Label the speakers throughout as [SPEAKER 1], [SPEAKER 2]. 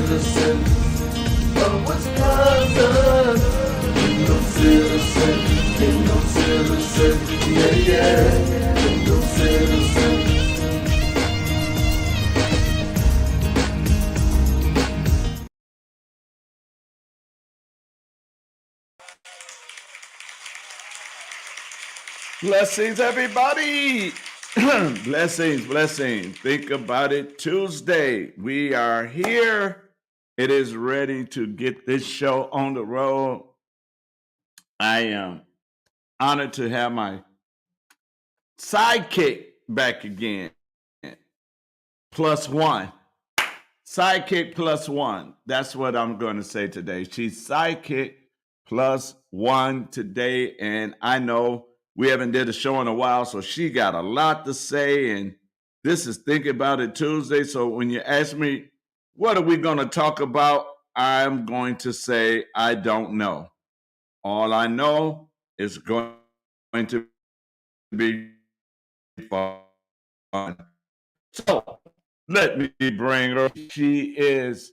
[SPEAKER 1] citizen of Wisconsin. Kingdom citizen, kingdom citizen, yeah, yeah, kingdom citizen. Blessings, everybody. Blessings, blessings. Think about it. Tuesday, we are here. It is ready to get this show on the road. I am honored to have my sidekick back again. Plus one. Sidekick plus one. That's what I'm going to say today. She's sidekick plus one today. And I know we haven't did a show in a while, so she got a lot to say. And this is Think About It Tuesday. So when you ask me, what are we going to talk about? I'm going to say, I don't know. All I know is going to be fun. So let me bring her. She is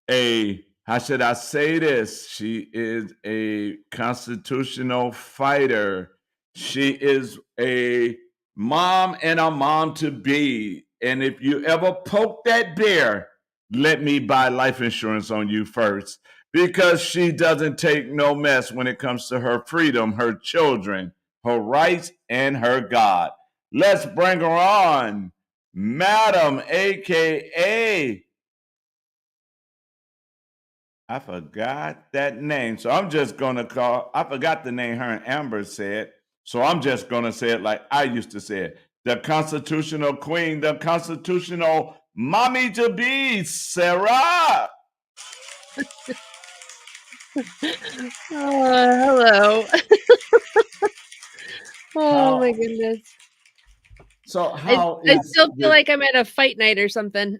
[SPEAKER 1] how should I say this? She is a constitutional fighter. She is a mom and a mom to be. And if you ever poke that bear, let me buy life insurance on you first, because she doesn't take no mess when it comes to her freedom, her children, her rights, and her God. Let's bring her on, Madam, AKA, I forgot that name. So I'm just going to I forgot the name her and Amber said. So I'm just going to say it like I used to say it. The constitutional queen, the constitutional mommy to be, Sarah.
[SPEAKER 2] Hello. Oh my goodness.
[SPEAKER 1] So
[SPEAKER 2] I still feel like I'm at a fight night or something.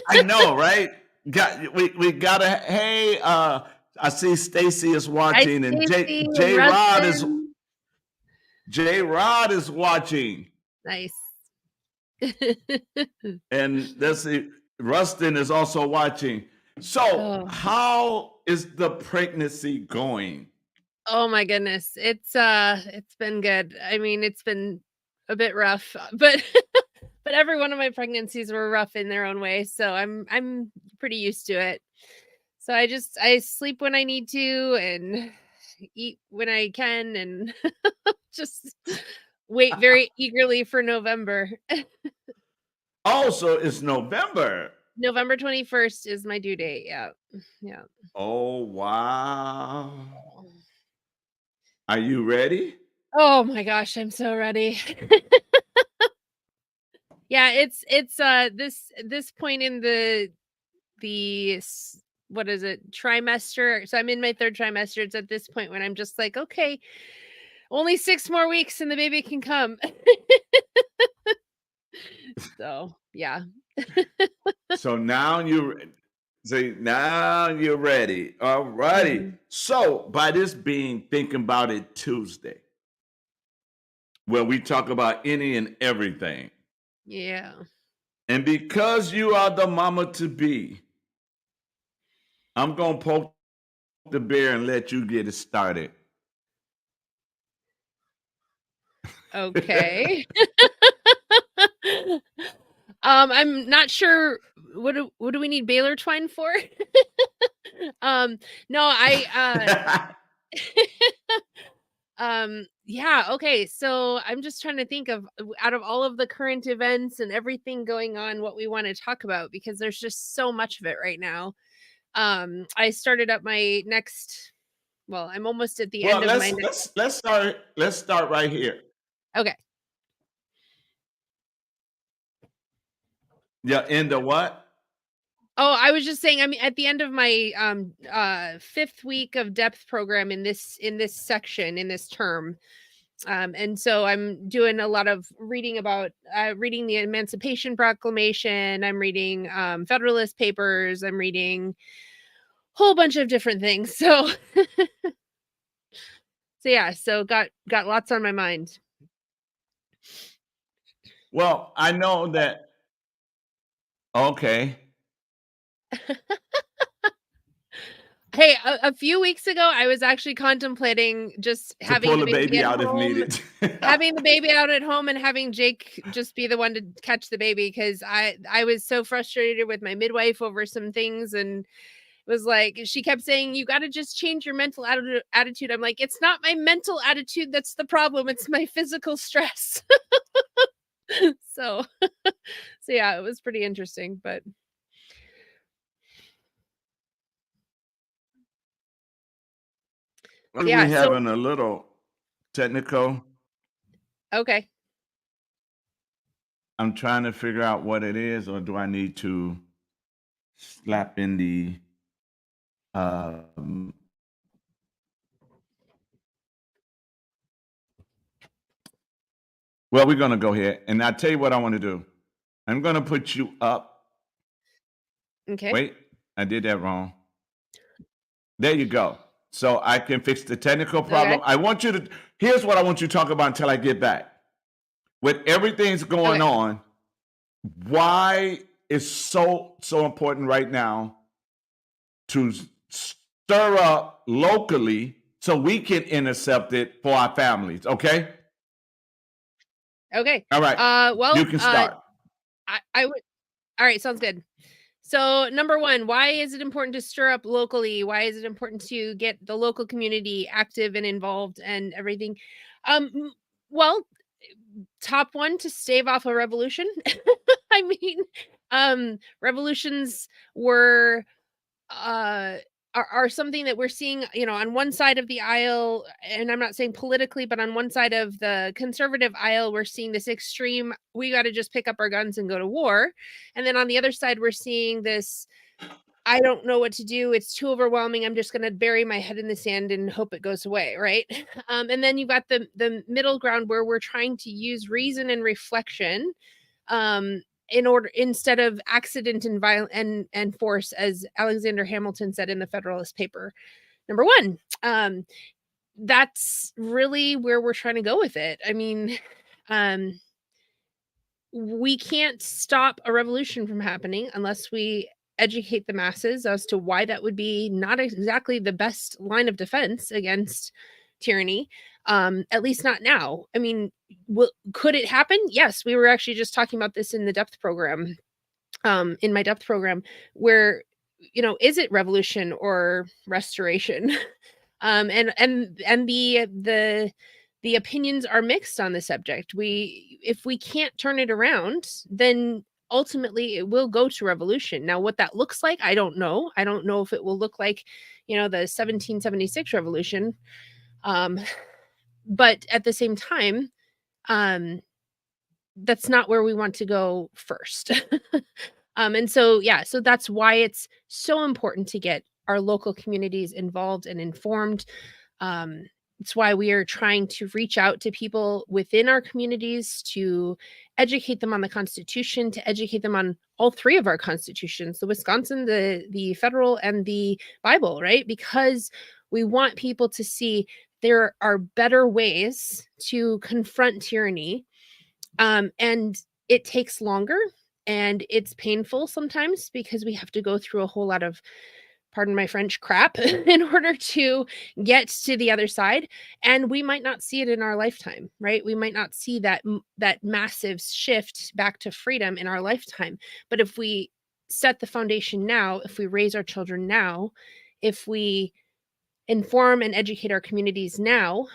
[SPEAKER 1] I know, right? We gotta. Hey, I see Stacy is watching, and J Rod is watching.
[SPEAKER 2] Nice.
[SPEAKER 1] And let's see, Rustin is also watching. So, how is the pregnancy going?
[SPEAKER 2] Oh my goodness. It's been good. I mean, it's been a bit rough, but but every one of my pregnancies were rough in their own way, so I'm pretty used to it. So I sleep when I need to and eat when I can and just wait very eagerly for November.
[SPEAKER 1] Oh, so it's November.
[SPEAKER 2] November 21st is my due date. Yeah. Yeah.
[SPEAKER 1] Oh, wow. Are you ready?
[SPEAKER 2] Oh my gosh, I'm so ready. Yeah, it's this point in the what is it? Trimester. So I'm in my third trimester. It's at this point when I'm just like, okay, only 6 more weeks and the baby can come. So, yeah.
[SPEAKER 1] So now you're ready. All righty.
[SPEAKER 2] Mhm.
[SPEAKER 1] So by this being Thinking About It Tuesday, where we talk about any and everything.
[SPEAKER 2] Yeah.
[SPEAKER 1] And because you are the mama to be, I'm going to poke the bear and let you get it started.
[SPEAKER 2] Okay. I'm not sure what do we need Baylor twine for? No, yeah, okay. So I'm just trying to think of out of all of the current events and everything going on, what we want to talk about, because there's just so much of it right now. I started up my next, well, I'm almost at the end of my next.
[SPEAKER 1] Let's start right here.
[SPEAKER 2] Okay.
[SPEAKER 1] Yeah, end of what?
[SPEAKER 2] Oh, I was just saying, I mean, at the end of my 5th week of depth program in this section, in this term. And so I'm doing a lot of reading about reading the Emancipation Proclamation. I'm reading Federalist Papers. I'm reading a whole bunch of different things. So so yeah, so got lots on my mind.
[SPEAKER 1] Well, I know that. Okay.
[SPEAKER 2] Hey, a few weeks ago, I was actually contemplating just
[SPEAKER 1] To
[SPEAKER 2] having
[SPEAKER 1] pull
[SPEAKER 2] the
[SPEAKER 1] the
[SPEAKER 2] baby
[SPEAKER 1] baby
[SPEAKER 2] at
[SPEAKER 1] out if
[SPEAKER 2] home,
[SPEAKER 1] needed.
[SPEAKER 2] having the baby out at home and having Jake just be the one to catch the baby because I was so frustrated with my midwife over some things and was like she kept saying you got to just change your mental attitude. I'm like it's not my mental attitude that's the problem, it's my physical stress. So so yeah, it was pretty interesting, but
[SPEAKER 1] We
[SPEAKER 2] yeah, so
[SPEAKER 1] having a little technical.
[SPEAKER 2] okay.
[SPEAKER 1] I'm trying to figure out what it is, or do I need to slap in the um well, we're gonna go here. And I tell you what I want to do. I'm gonna put you up.
[SPEAKER 2] Okay.
[SPEAKER 1] Wait, I did that wrong. There you go. So I can fix the technical problem.
[SPEAKER 2] Okay.
[SPEAKER 1] I want you to here's what I want you to talk about until I get back. With everything's going
[SPEAKER 2] Okay.
[SPEAKER 1] on, why is so important right now to stir up locally so we can intercept it for our families, okay?
[SPEAKER 2] Okay.
[SPEAKER 1] All right. You
[SPEAKER 2] Well,
[SPEAKER 1] can start.
[SPEAKER 2] I would. All right, sounds good. So, number one, why is it important to stir up locally? Why is it important to get the local community active and involved and everything? M well, top one, to stave off a revolution. I mean, revolutions were uh are something that we're seeing, on one side of the aisle, and I'm not saying politically, but on one side of the conservative aisle, we're seeing this extreme, we got to just pick up our guns and go to war. And then on the other side, we're seeing this, I don't know what to do. It's too overwhelming. I'm just going to bury my head in the sand and hope it goes away, right? And then you've got the middle ground where we're trying to use reason and reflection, um, in order, instead of accident and violence and force, as Alexander Hamilton said in the Federalist Paper number one. That's really where we're trying to go with it. I mean, um, we can't stop a revolution from happening unless we educate the masses as to why that would be not exactly the best line of defense against tyranny. At least not now. I mean, could it happen? Yes, we were actually just talking about this in the depth program, in my depth program, where is it revolution or restoration? And the opinions are mixed on the subject. If we can't turn it around, then ultimately it will go to revolution. Now, what that looks like, I don't know. I don't know if it will look like, the 1776 revolution. Um, but at the same time, um, that's not where we want to go first. And so, yeah, so that's why it's so important to get our local communities involved and informed. Um, it's why we are trying to reach out to people within our communities to educate them on the Constitution, to educate them on all three of our constitutions, the Wisconsin, the federal, and the Bible, right? Because we want people to see there are better ways to confront tyranny, and it takes longer and it's painful sometimes because we have to go through a whole lot of, pardon my French, crap in order to get to the other side. And we might not see it in our lifetime, right? We might not see that massive shift back to freedom in our lifetime. But if we set the foundation now, if we raise our children now, if we inform and educate our communities now,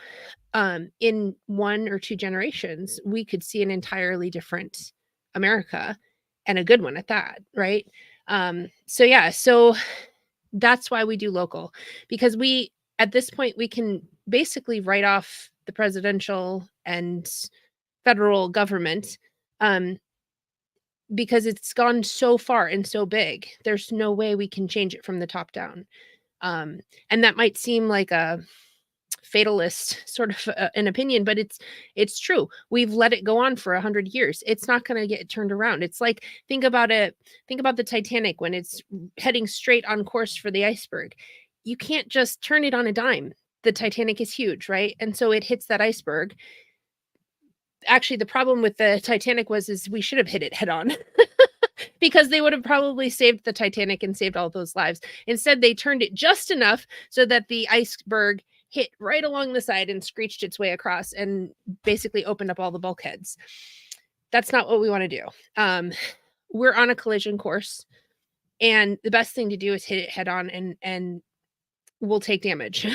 [SPEAKER 2] in 1 or 2 generations, we could see an entirely different America, and a good one at that, right? So yeah, so that's why we do local, because we, at this point, we can basically write off the presidential and federal government, um, because it's gone so far and so big. There's no way we can change it from the top down. And that might seem like a fatalist sort of an opinion, but it's true. We've let it go on for 100 years. It's not going to get turned around. It's like, think about it, think about the Titanic when it's heading straight on course for the iceberg. You can't just turn it on a dime. The Titanic is huge, right? And so it hits that iceberg. Actually, the problem with the Titanic is we should have hit it head on. because they would have probably saved the Titanic and saved all those lives. Instead, they turned it just enough so that the iceberg hit right along the side and screeched its way across and basically opened up all the bulkheads. That's not what we want to do. We're on a collision course, and the best thing to do is hit it head on, and we'll take damage.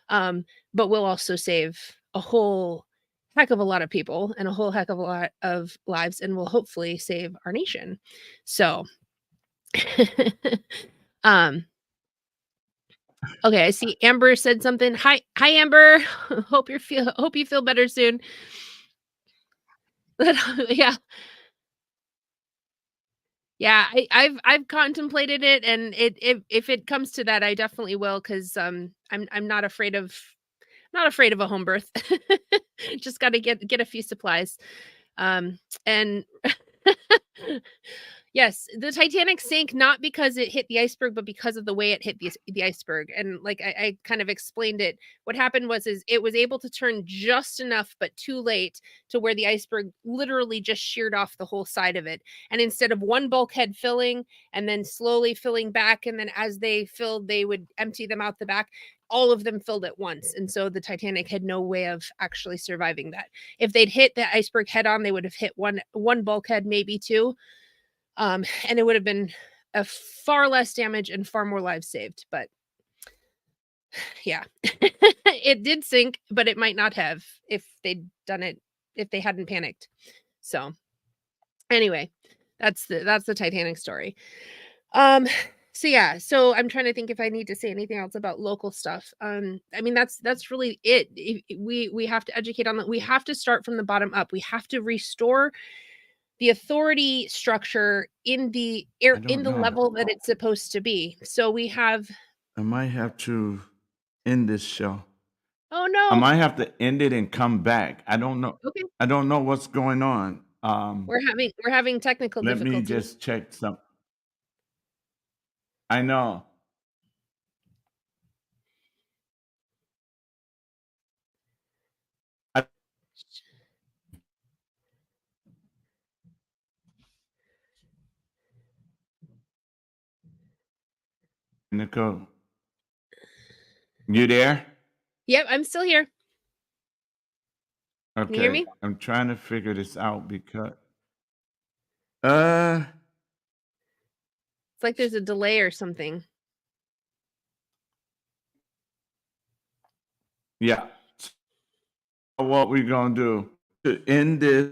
[SPEAKER 2] But we'll also save a whole heck of a lot of people and a whole heck of a lot of lives, and will hopefully save our nation. So um okay, I see Amber said something. Hi Amber. hope you feel better soon. Yeah. Yeah, I've contemplated it, and if it comes to that, I definitely will, because I'm not afraid of a home birth. Just got to get a few supplies. And yes, the Titanic sank not because it hit the iceberg, but because of the way it hit the iceberg. And like I kind of explained it, what happened was it was able to turn just enough, but too late, to where the iceberg literally just sheared off the whole side of it. And instead of one bulkhead filling and then slowly filling back, and then as they filled, they would empty them out the back, all of them filled at once. And so the Titanic had no way of actually surviving that. If they'd hit the iceberg head on, they would have hit one bulkhead, maybe two. And it would have been a far less damage and far more lives saved. But yeah, it did sink, but it might not have if they'd done it, if they hadn't panicked. So anyway, that's the Titanic story. So yeah, so I'm trying to think if I need to say anything else about local stuff. I mean, that's really it. We have to educate on that. We have to start from the bottom up. We have to restore the authority structure in the air, in the level that it's supposed to be. So we have.
[SPEAKER 1] I might have to end this show.
[SPEAKER 2] Oh
[SPEAKER 1] I
[SPEAKER 2] no.
[SPEAKER 1] might have to end it and come back. I don't know.
[SPEAKER 2] Okay.
[SPEAKER 1] I don't know what's going on.
[SPEAKER 2] We're having technical
[SPEAKER 1] Let me
[SPEAKER 2] difficulties.
[SPEAKER 1] just check some. I know. Nicole, you there?
[SPEAKER 2] Yep, I'm still here.
[SPEAKER 1] Okay.
[SPEAKER 2] You hear me?
[SPEAKER 1] I'm trying to figure this out because
[SPEAKER 2] It's like there's a delay or something.
[SPEAKER 1] yeah. So what we're gonna do to end this,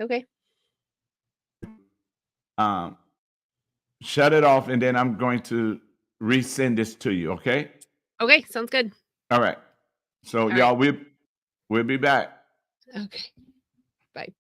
[SPEAKER 2] Okay.
[SPEAKER 1] shut it off, and then I'm going to resend this to you, okay?
[SPEAKER 2] Okay, sounds good.
[SPEAKER 1] All right. So
[SPEAKER 2] All
[SPEAKER 1] y'all, we'll be back.
[SPEAKER 2] Okay. Bye.